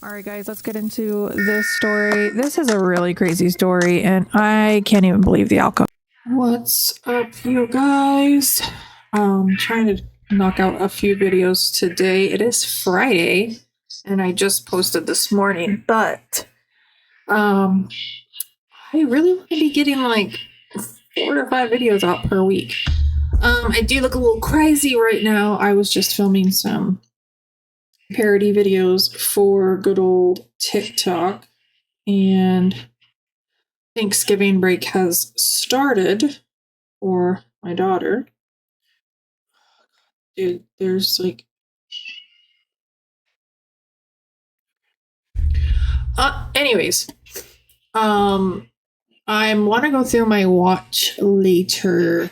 All right, guys, let's get into this story. This is a really crazy story, and I can't even believe the outcome. What's up, you guys? Trying to knock out a few videos today. It is Friday, and I just posted this morning, but I really want to be getting like 4 to 5 videos out per week. I do look a little crazy right now. I was just filming some parody videos for good old TikTok, and Thanksgiving break has started for my daughter. Dude, there's like anyways, I want to go through my watch later.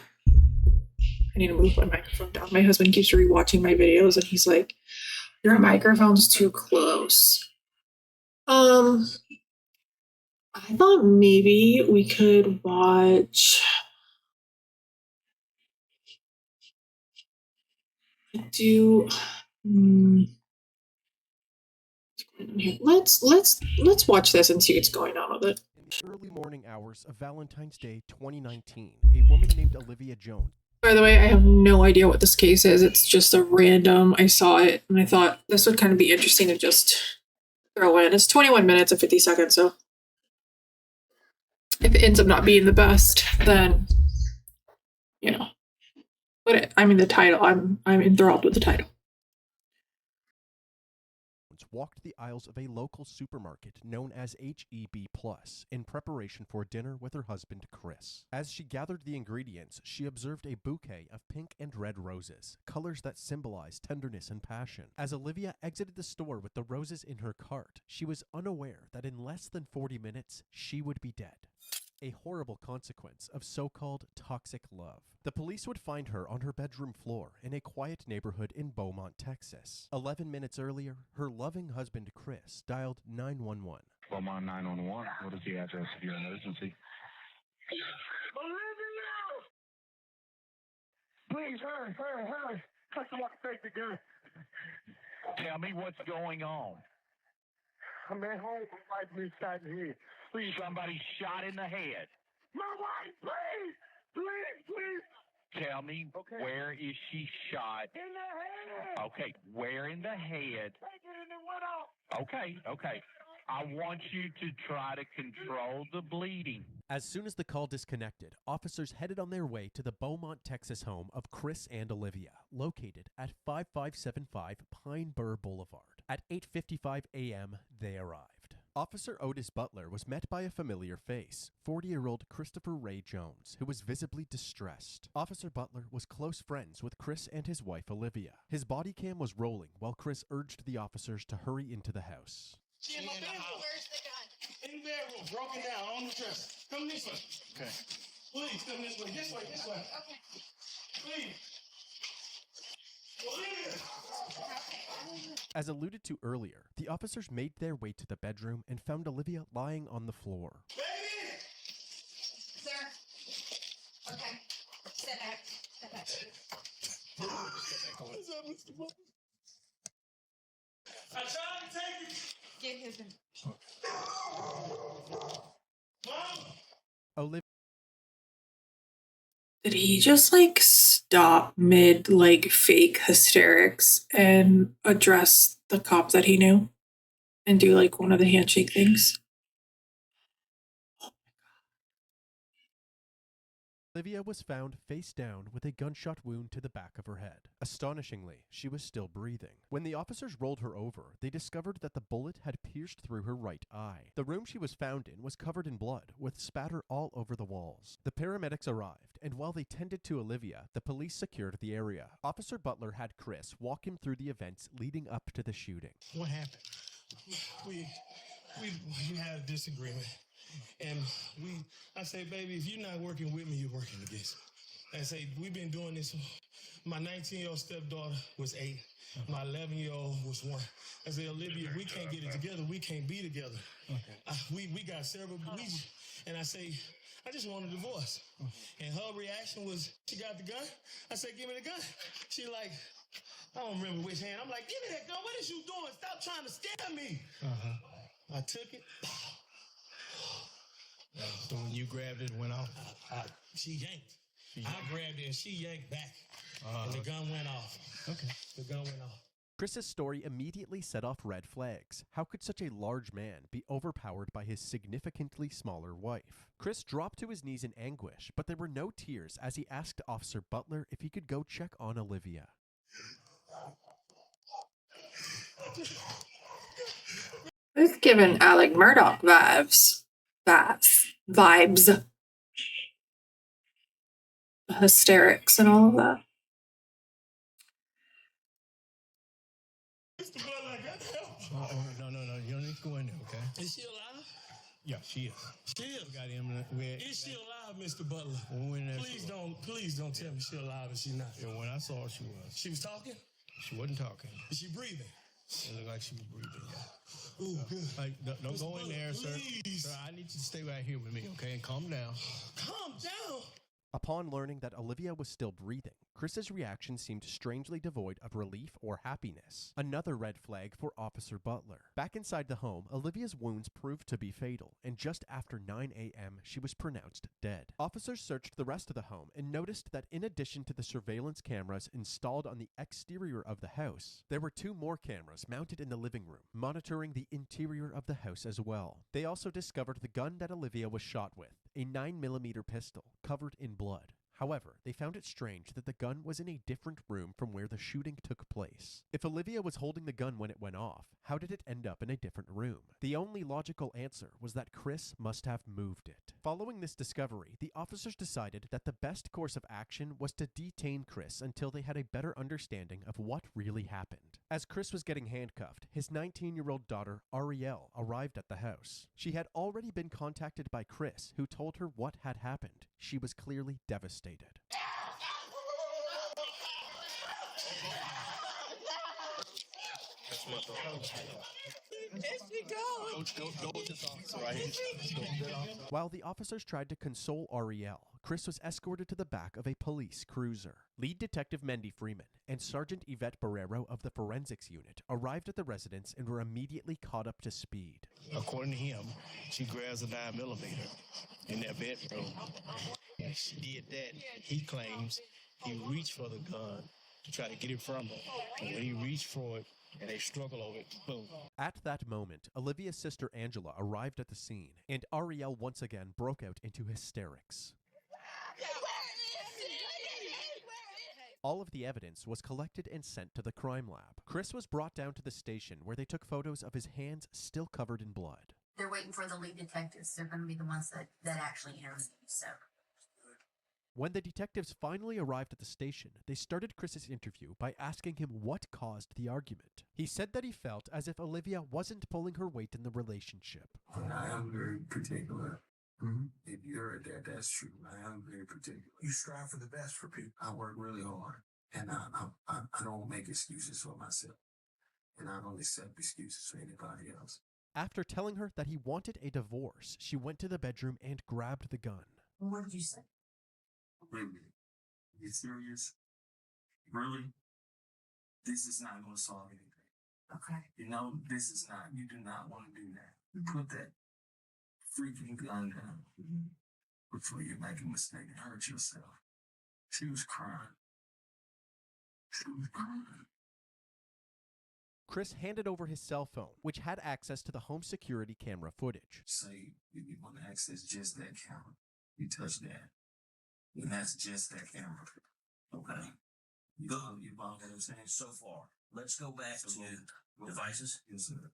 I need to move my microphone down. My husband keeps rewatching my videos and he's like, your microphone's too close. I thought maybe we could watch let's watch this and see what's going on with it. In the early morning hours of Valentine's Day 2019, a woman named Olivia Jones. By the way, I have no idea what this case is. It's just a random. I saw it and I thought this would kind of be interesting to just throw in. It's 21 minutes and 50 seconds, so if it ends up not being the best, then you know. But I mean the title. I'm enthralled with the title. Walked the aisles of a local supermarket known as HEB Plus in preparation for dinner with her husband Chris. As she gathered the ingredients, she observed a bouquet of pink and red roses, colors that symbolize tenderness and passion. As Olivia exited the store with the roses in her cart, she was unaware that in less than 40 minutes, she would be dead. A horrible consequence of so-called toxic love. The police would find her on her bedroom floor in a quiet neighborhood in Beaumont, Texas. 11 minutes earlier, her loving husband Chris dialed 911. Beaumont 911, what is the address of your emergency? Olivia! Please, hurry. Someone take the gun. Tell me what's going on. I'm at home. My wife been shot in the head. Please, somebody shot in the head. My wife, please! Tell me, okay. Where is she shot? In the head! Okay, where in the head? Take it and it went off. Okay. I want you to try to control the bleeding. As soon as the call disconnected, officers headed on their way to the Beaumont, Texas home of Chris and Olivia, located at 5575 Pine Bur Boulevard. At 8:55 a.m., they arrived. Officer Otis Butler was met by a familiar face, 40-year-old Christopher Ray Jones, who was visibly distressed. Officer Butler was close friends with Chris and his wife Olivia. His body cam was rolling while Chris urged the officers to hurry into the house. She in my bedroom. Where's the gun? In the bedroom, broken down on the dresser. Come this way. Okay. Please, come this way. This way. Okay. Please. As alluded to earlier, the officers made their way to the bedroom and found Olivia lying on the floor. Baby! Sir. Okay. Step back. What's up, Mr. Butler? I tried to take it. Get his in. Mom! Olivia. Did he just like stop mid like fake hysterics and address the cop that he knew and do like one of the handshake things? Olivia was found face down with a gunshot wound to the back of her head. Astonishingly, she was still breathing. When the officers rolled her over, they discovered that the bullet had pierced through her right eye. The room she was found in was covered in blood, with spatter all over the walls. The paramedics arrived, and while they tended to Olivia, the police secured the area. Officer Butler had Chris walk him through the events leading up to the shooting. What happened? We had a disagreement. And I say, baby, if you're not working with me, you're working against me. I say, we've been doing this. My 19-year-old stepdaughter was 8. My 11-year-old was 1. I say, Olivia, we can't get it together. We can't be together. Okay. We got several. And I say, I just want a divorce. And her reaction was, she got the gun? I said, give me the gun. She like, I don't remember which hand. I'm like, give me that gun. What is you doing? Stop trying to scare me. I took it. So when you grabbed it, it went off? She yanked. I grabbed it and she yanked back. And the gun went off. Okay. The gun went off. Chris's story immediately set off red flags. How could such a large man be overpowered by his significantly smaller wife? Chris dropped to his knees in anguish, but there were no tears as he asked Officer Butler if he could go check on Olivia. It's giving Alec Murdoch vibes. Vibes. Hysterics and all of that. Mr. Butler, I got help. No. You don't need to go in there, okay? Is she alive? Yeah, she is. She is. We got him. Is she alive, Mr. Butler? Please don't tell me she's alive and she's not. Yeah, when I saw her, she was. She was talking? She wasn't talking. Is she breathing? It looked like she was breathing, yeah. Ooh, good. Don't go in there, sir. Sir, I need you to stay right here with me, okay? And calm down. Calm down? Upon learning that Olivia was still breathing, Chris's reaction seemed strangely devoid of relief or happiness. Another red flag for Officer Butler. Back inside the home, Olivia's wounds proved to be fatal, and just after 9 a.m., she was pronounced dead. Officers searched the rest of the home and noticed that in addition to the surveillance cameras installed on the exterior of the house, there were 2 more cameras mounted in the living room, monitoring the interior of the house as well. They also discovered the gun that Olivia was shot with, a 9mm pistol covered in blood. However, they found it strange that the gun was in a different room from where the shooting took place. If Olivia was holding the gun when it went off, how did it end up in a different room? The only logical answer was that Chris must have moved it. Following this discovery, the officers decided that the best course of action was to detain Chris until they had a better understanding of what really happened. As Chris was getting handcuffed, his 19-year-old daughter, Ariel, arrived at the house. She had already been contacted by Chris, who told her what had happened. She was clearly devastated. While the officers tried to console Ariel, Chris was escorted to the back of a police cruiser. Lead Detective Mendy Freeman and Sergeant Yvette Barrero of the Forensics Unit arrived at the residence and were immediately caught up to speed. According to him, she grabs a 9mm in their bedroom. And she did that. He claims he reached for the gun to try to get it from her. And when he reached for it, and they struggle over it, boom. At that moment, Olivia's sister Angela arrived at the scene, and Ariel once again broke out into hysterics. All of the evidence was collected and sent to the crime lab. Chris was brought down to the station where they took photos of his hands still covered in blood. They're waiting for the lead detectives. They're going to be the ones that actually interview. So when the detectives finally arrived at the station, they started Chris's interview by asking him what caused the argument. He said that he felt as if Olivia wasn't pulling her weight in the relationship. I am very particular. If you heard that, that's true. I am very particular. You strive for the best for people. I work really hard, and I don't make excuses for myself, and I don't accept excuses for anybody else. After telling her that he wanted a divorce, she went to the bedroom and grabbed the gun. what did you say? Really? You serious? Really? This is not going to solve anything. Okay. You know, this is not, you do not want to do that. Put that freaking gun down before you make a mistake and hurt yourself. She was crying. She was crying. Chris handed over his cell phone, which had access to the home security camera footage. Say, if you want to access just that camera, you touch that. And that's just that camera. Okay. You follow what I'm saying? So far, let's go back to devices. Yes, sir.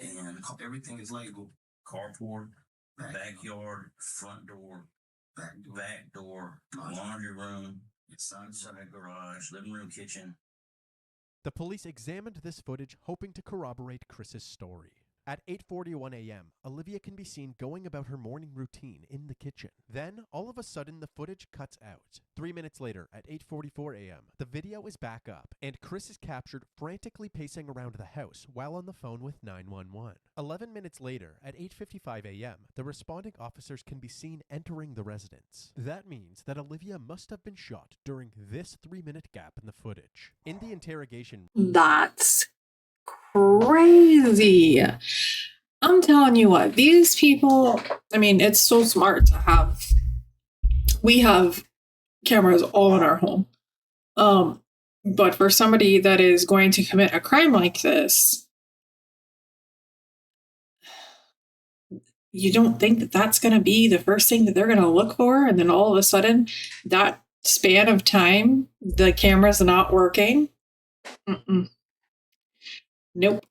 And everything is labeled. Carport, backyard, front door, back door, laundry room, side garage, living room, kitchen. The police examined this footage, hoping to corroborate Chris's story. At 8:41 a.m., Olivia can be seen going about her morning routine in the kitchen. Then, all of a sudden, the footage cuts out. 3 minutes later, at 8:44 a.m., the video is back up, and Chris is captured frantically pacing around the house while on the phone with 911. 11 minutes later, at 8:55 a.m., the responding officers can be seen entering the residence. That means that Olivia must have been shot during this 3-minute gap in the footage. In the interrogation, That's crazy. I'm telling you what, these people, I mean, it's so smart to have, we have cameras all in our home. But for somebody that is going to commit a crime like this, you don't think that that's going to be the first thing that they're going to look for. And then all of a sudden, that span of time, the camera's not working. Nope.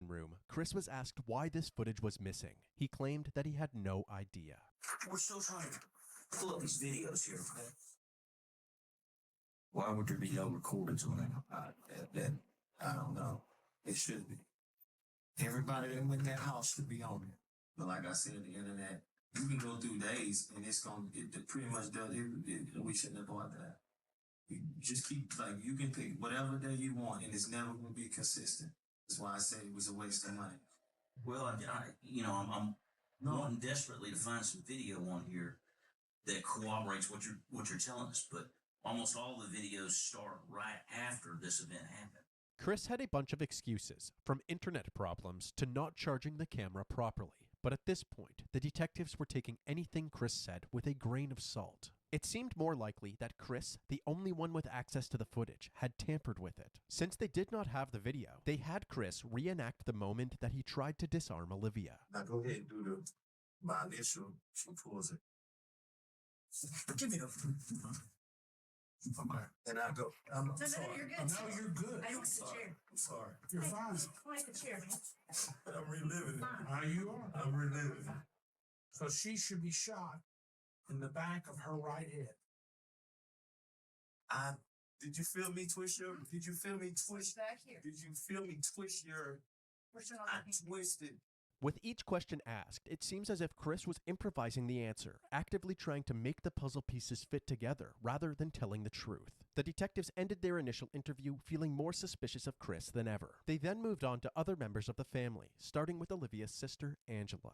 room, Chris was asked why this footage was missing. He claimed that he had no idea. We're still trying to pull up these videos here. Why would there be no recordings on it? I don't know. It should be. Everybody that went in that house should be on it. But like I said, the internet, you can go through days and it's going to get pretty much done. We shouldn't have bought that. You just keep, like, you can pick whatever day you want and it's never going to be consistent. That's why I say it was a waste of money. Well, I'm wanting desperately to find some video on here that corroborates what you're telling us, but almost all the videos start right after this event happened. Chris had a bunch of excuses, from internet problems to not charging the camera properly. But at this point, the detectives were taking anything Chris said with a grain of salt. It seemed more likely that Chris, the only one with access to the footage, had tampered with it. Since they did not have the video, they had Chris reenact the moment that he tried to disarm Olivia. Now go ahead and do my initial. She pulls it. Give me the. Okay. And I go. I'm sorry. You're good. No, you're good. I I'm want the sorry. chair. I'm sorry. You're fine. I like the chair, man. I'm reliving it. How you are? I'm reliving it. So she should be shot in the back of her right head. Did you feel me twist your? Did you feel me twist? Back here. Did you feel me twist your? I twisted. With each question asked, it seems as if Chris was improvising the answer, actively trying to make the puzzle pieces fit together rather than telling the truth. The detectives ended their initial interview feeling more suspicious of Chris than ever. They then moved on to other members of the family, starting with Olivia's sister, Angela.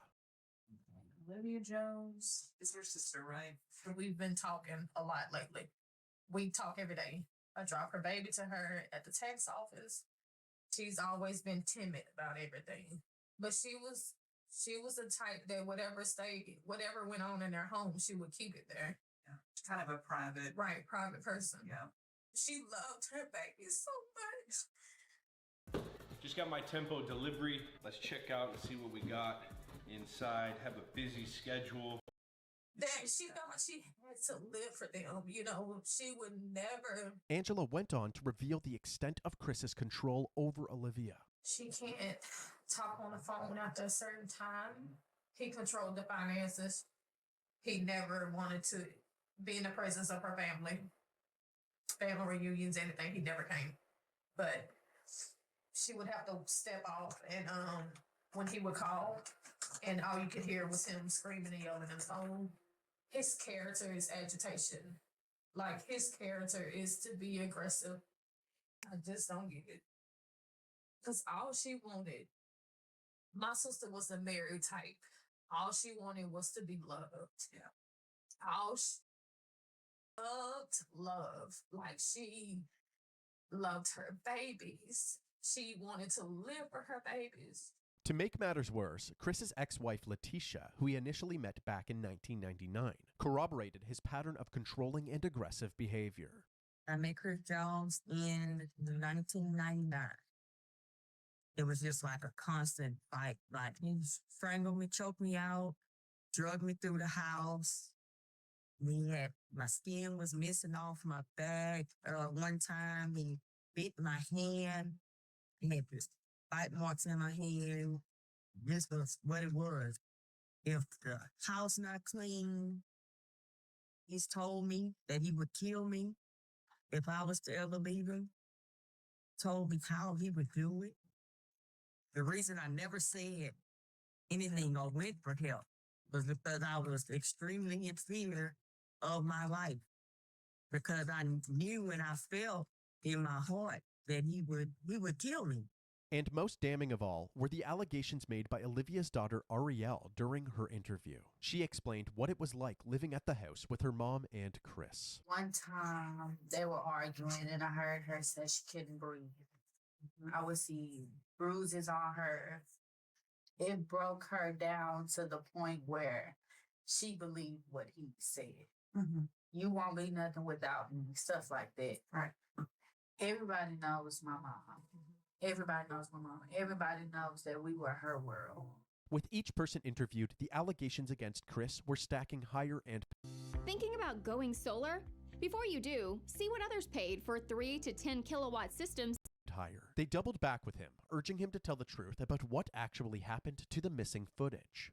Olivia Jones is your sister, right? We've been talking a lot lately. We talk every day. I drop her baby to her at the tax office. She's always been timid about everything. But she was the type that whatever went on in their home, she would keep it there. Yeah. Kind of a private person. Yeah. She loved her baby so much. Just got my tempo delivery. Let's check out and see what we got inside. Have a busy schedule. That she thought she had to live for them. She would never. Angela went on to reveal the extent of Chris's control over Olivia. She can't talk on the phone after a certain time. He controlled the finances. He never wanted to be in the presence of her family reunions, anything. He never came. But she would have to step off, and when he would call, and all you could hear was him screaming and yelling on the phone. His character is agitation. Like, his character is to be aggressive. I just don't get it. Because all she wanted, my sister was a married type. All she wanted was to be loved. Yeah. All she loved love. Like, she loved her babies. She wanted to live for her babies. To make matters worse, Chris's ex-wife Letitia, who he initially met back in 1999, corroborated his pattern of controlling and aggressive behavior. I met Chris Jones in 1999. It was just like a constant fight. Like, he strangled me, choked me out, drugged me through the house. My skin was missing off my back. One time he bit my hand. He had this bite marks in my hand. This was what it was. If the house not clean, he's told me that he would kill me if I was to ever leave him. told me how he would do it. The reason I never said anything or went for help was because I was extremely in fear of my life. Because I knew and I felt in my heart that he would kill me. And most damning of all were the allegations made by Olivia's daughter Arielle during her interview. She explained what it was like living at the house with her mom and Chris. One time they were arguing and I heard her say she couldn't breathe. I would see bruises on her. It broke her down to the point where she believed what he said. You won't be nothing without me, stuff like that. Right. Everybody knows my mom. Everybody knows my mom. Everybody knows that we were her world. With each person interviewed, the allegations against Chris were stacking higher and Thinking about going solar? Before you do, see what others paid for 3 to 10 kilowatt systems. higher. They doubled back with him, urging him to tell the truth about what actually happened to the missing footage.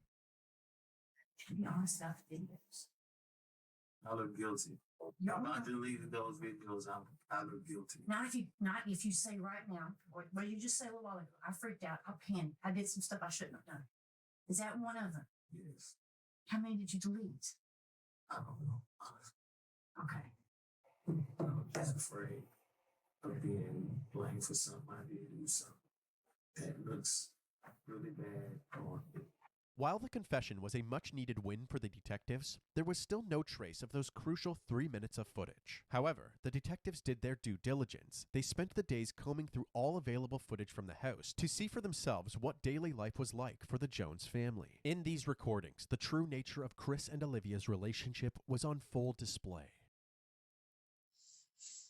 To be honest, that's videos. I look guilty. Not deleting those videos. I look guilty. Not if you say right now, what you just said a little while ago, I freaked out, I panicked, I did some stuff I shouldn't have done. Is that one of them? Yes. How many did you delete? I don't know. Okay. I'm just afraid of being blamed for something I did do something that looks really bad on me. While the confession was a much-needed win for the detectives, there was still no trace of those crucial 3 minutes of footage. However, the detectives did their due diligence. They spent the days combing through all available footage from the house to see for themselves what daily life was like for the Jones family. In these recordings, the true nature of Chris and Olivia's relationship was on full display.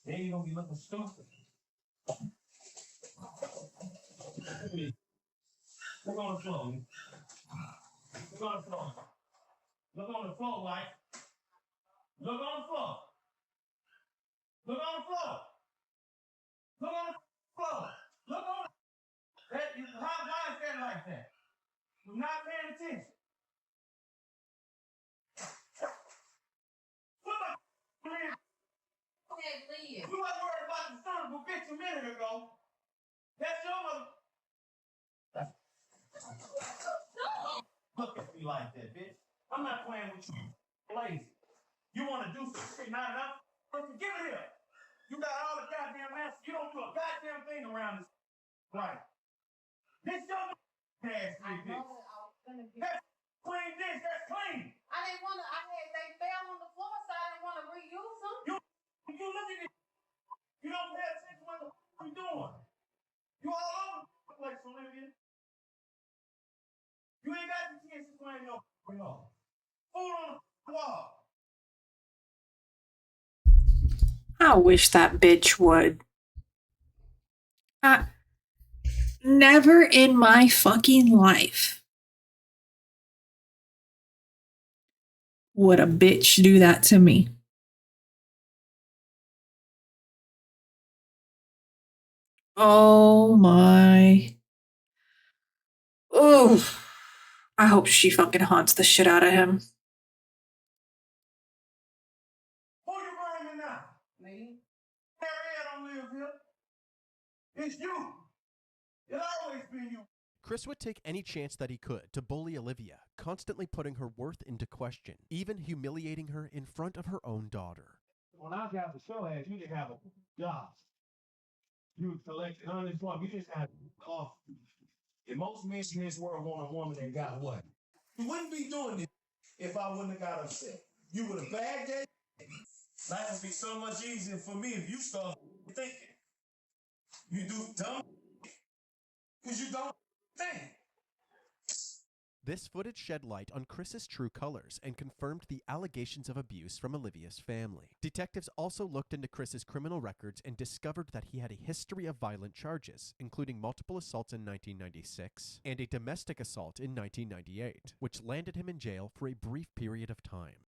Then you're gonna be looking stupid. Look on the floor. Look on the floor. Look on the floor, White. Look on the floor. Look on the floor. Look on the floor. Look on that. Why is that like that? You're not paying attention. What the man? You wasn't worried about the son of a bitch a minute ago. That's your mother. Look at me like that, bitch. I'm not playing with you. Lazy. You want to do some shit, not enough? Give it here. You got all the goddamn answers. You don't do a goddamn thing around this. Right. This your ass, bitch. That's clean dish. That's clean. I didn't want to. They fell on the floor, so I didn't want to reuse them. You look at it. You don't pay attention to what the fuck you doing. You all over the place, Olivia. You ain't got the chance to claim your off. Food on the wall. I wish that bitch would. Never in my fucking life would a bitch do that to me. Oh my. Oh. I hope she fucking haunts the shit out of him. Who you blaming now? Me? Harriet don't live here. It's you. It'll always be you. Chris would take any chance that he could to bully Olivia, constantly putting her worth into question, even humiliating her in front of her own daughter. When I got the show ass, you didn't have a job. You collected unemployment. You just had off. And most men in this world want a woman that got what? You wouldn't be doing this if I wouldn't have got upset. You would have bagged that. Life would be so much easier for me if you start thinking. You do dumb because you don't think. This footage shed light on Chris's true colors and confirmed the allegations of abuse from Olivia's family. Detectives also looked into Chris's criminal records and discovered that he had a history of violent charges, including multiple assaults in 1996 and a domestic assault in 1998, which landed him in jail for a brief period of time.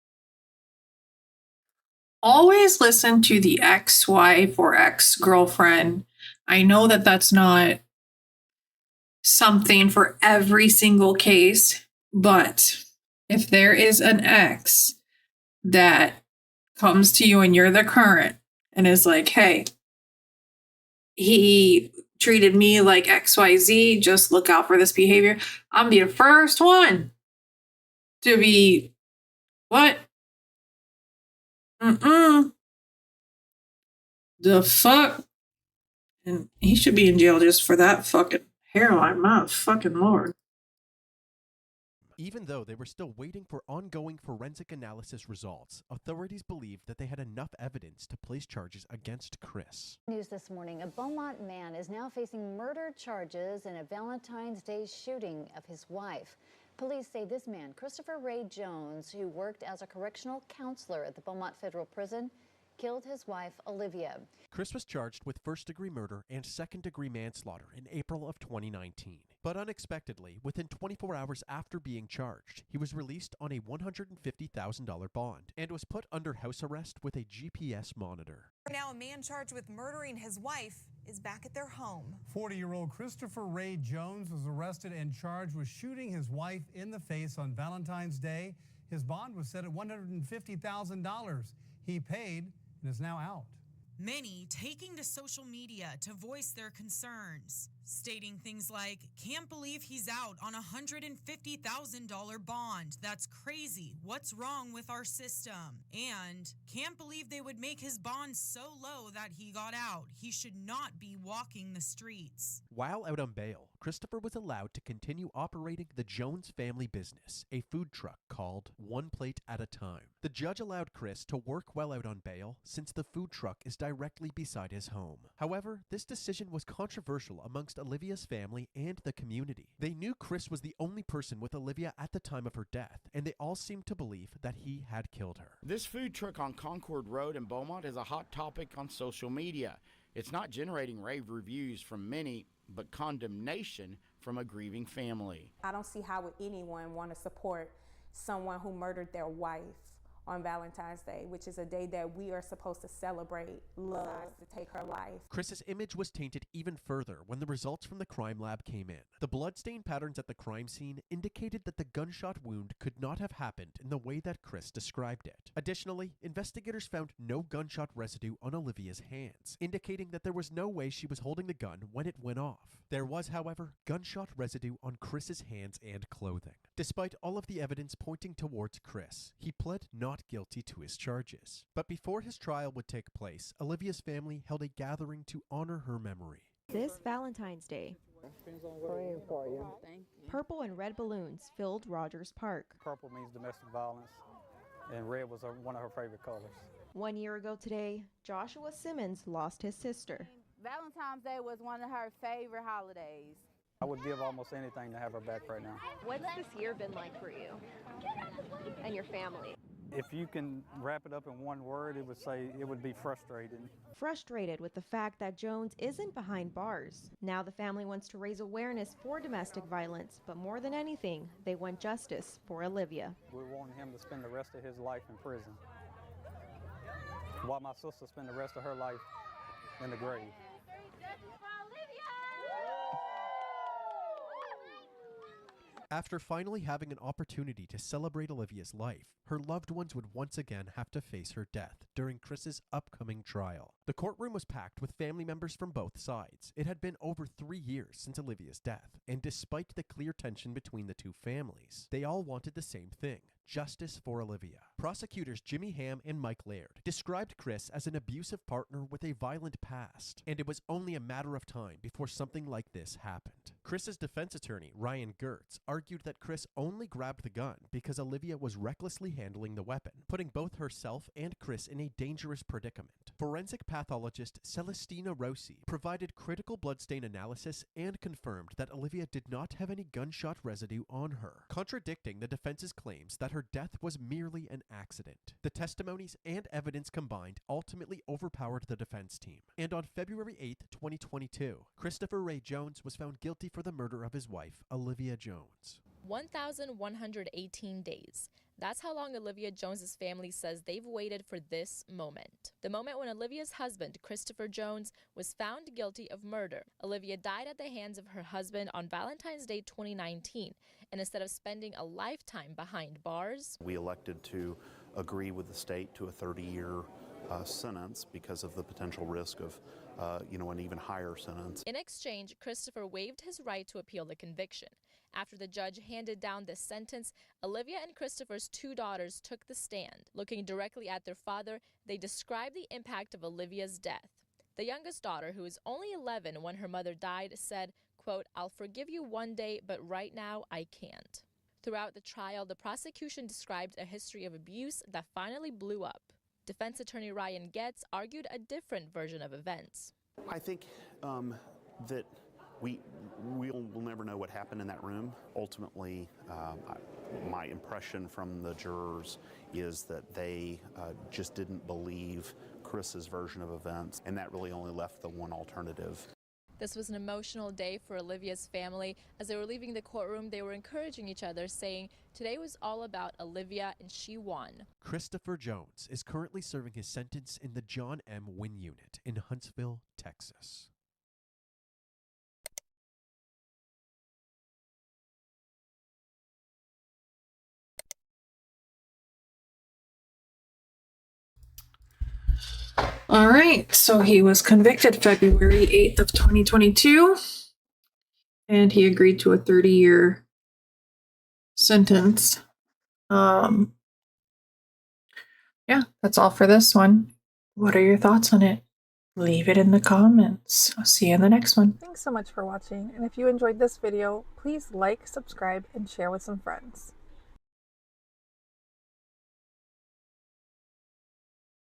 Always listen to the ex-wife or ex-girlfriend. I know that that's not something for every single case, but if there is an ex that comes to you and you're the current and is like, hey, he treated me like XYZ. Just look out for this behavior. I'm the first one to be what? The fuck? And he should be in jail just for that fucking hairline. My fucking lord. Even though they were still waiting for ongoing forensic analysis results, authorities believed that they had enough evidence to place charges against Chris. News this morning, a Beaumont man is now facing murder charges in a Valentine's Day shooting of his wife. Police say this man, Christopher Ray Jones, who worked as a correctional counselor at the Beaumont Federal Prison, killed his wife, Olivia. Chris was charged with first-degree murder and second-degree manslaughter in April of 2019. But unexpectedly, within 24 hours after being charged, he was released on a $150,000 bond and was put under house arrest with a GPS monitor. Now a man charged with murdering his wife is back at their home. 40-year-old Christopher Ray Jones was arrested and charged with shooting his wife in the face on Valentine's Day. His bond was set at $150,000. He paid and is now out. Many taking to social media to voice their concerns, stating things like, "Can't believe he's out on a $150,000 bond. That's crazy. What's wrong with our system?" And, "Can't believe they would make his bond so low that he got out. He should not be walking the streets." While out on bail, Christopher was allowed to continue operating the Jones family business, a food truck called One Plate at a Time. The judge allowed Chris to work while out on bail since the food truck is directly beside his home. However, this decision was controversial amongst Olivia's family and the community. They knew Chris was the only person with Olivia at the time of her death, and they all seemed to believe that he had killed her. This food truck on Concord Road in Beaumont is a hot topic on social media. It's not generating rave reviews from many, but condemnation from a grieving family. I don't see how would anyone want to support someone who murdered their wife on Valentine's Day, which is a day that we are supposed to celebrate love, to take her life. Chris's image was tainted even further when the results from the crime lab came in. The bloodstain patterns at the crime scene indicated that the gunshot wound could not have happened in the way that Chris described it. Additionally, investigators found no gunshot residue on Olivia's hands, indicating that there was no way she was holding the gun when it went off. There was, however, gunshot residue on Chris's hands and clothing. Despite all of the evidence pointing towards Chris, he pled not guilty to his charges. But before his trial would take place, Olivia's family held a gathering to honor her memory. This Valentine's Day, Praying for you. purple and red balloons filled Rogers Park. Purple means domestic violence, and red was one of her favorite colors. 1 year ago today, Joshua Simmons lost his sister. Valentine's Day was one of her favorite holidays. I would give almost anything to have her back right now. What's this year been like for you and your family? If you can wrap it up in one word, it would be frustrating. Frustrated with the fact that Jones isn't behind bars. Now the family wants to raise awareness for domestic violence, but more than anything, they want justice for Olivia. We want him to spend the rest of his life in prison, while my sister spent the rest of her life in the grave. After finally having an opportunity to celebrate Olivia's life, her loved ones would once again have to face her death during Chris's upcoming trial. The courtroom was packed with family members from both sides. It had been over 3 years since Olivia's death, and despite the clear tension between the two families, they all wanted the same thing: justice for Olivia. Prosecutors Jimmy Ham and Mike Laird described Chris as an abusive partner with a violent past, and it was only a matter of time before something like this happened. Chris's defense attorney, Ryan Gertz, argued that Chris only grabbed the gun because Olivia was recklessly handling the weapon, putting both herself and Chris in a dangerous predicament. Forensic pathologist Celestina Rossi provided critical bloodstain analysis and confirmed that Olivia did not have any gunshot residue on her, contradicting the defense's claims that her death was merely an accident. The testimonies and evidence combined ultimately overpowered the defense team, and on February 8, 2022, Christopher Ray Jones was found guilty for the murder of his wife, Olivia Jones. 1,118 days. That's how long Olivia Jones's family says they've waited for this moment. The moment when Olivia's husband, Christopher Jones, was found guilty of murder. Olivia died at the hands of her husband on Valentine's Day 2019, and instead of spending a lifetime behind bars, we elected to agree with the state to a 30-year sentence because of the potential risk of an even higher sentence. In exchange, Christopher waived his right to appeal the conviction. After the judge handed down this sentence, Olivia and Christopher's 2 daughters took the stand. Looking directly at their father, they described the impact of Olivia's death. The youngest daughter, who was only 11 when her mother died, said, quote, "I'll forgive you one day, but right now I can't." Throughout the trial, the prosecution described a history of abuse that finally blew up. Defense attorney Ryan Getz argued a different version of events. I think that we'll never know what happened in that room. Ultimately, my impression from the jurors is that they just didn't believe Chris's version of events, and that really only left the one alternative. This was an emotional day for Olivia's family. As they were leaving the courtroom, they were encouraging each other, saying, "Today was all about Olivia, and she won." Christopher Jones is currently serving his sentence in the John M. Wynn Unit in Huntsville, Texas. All right, so he was convicted February 8th of 2022, and he agreed to a 30-year sentence. Yeah, that's all for this one. What are your thoughts on it? Leave it in the comments. I'll see you in the next one. Thanks so much for watching, and if you enjoyed this video, please like, subscribe, and share with some friends.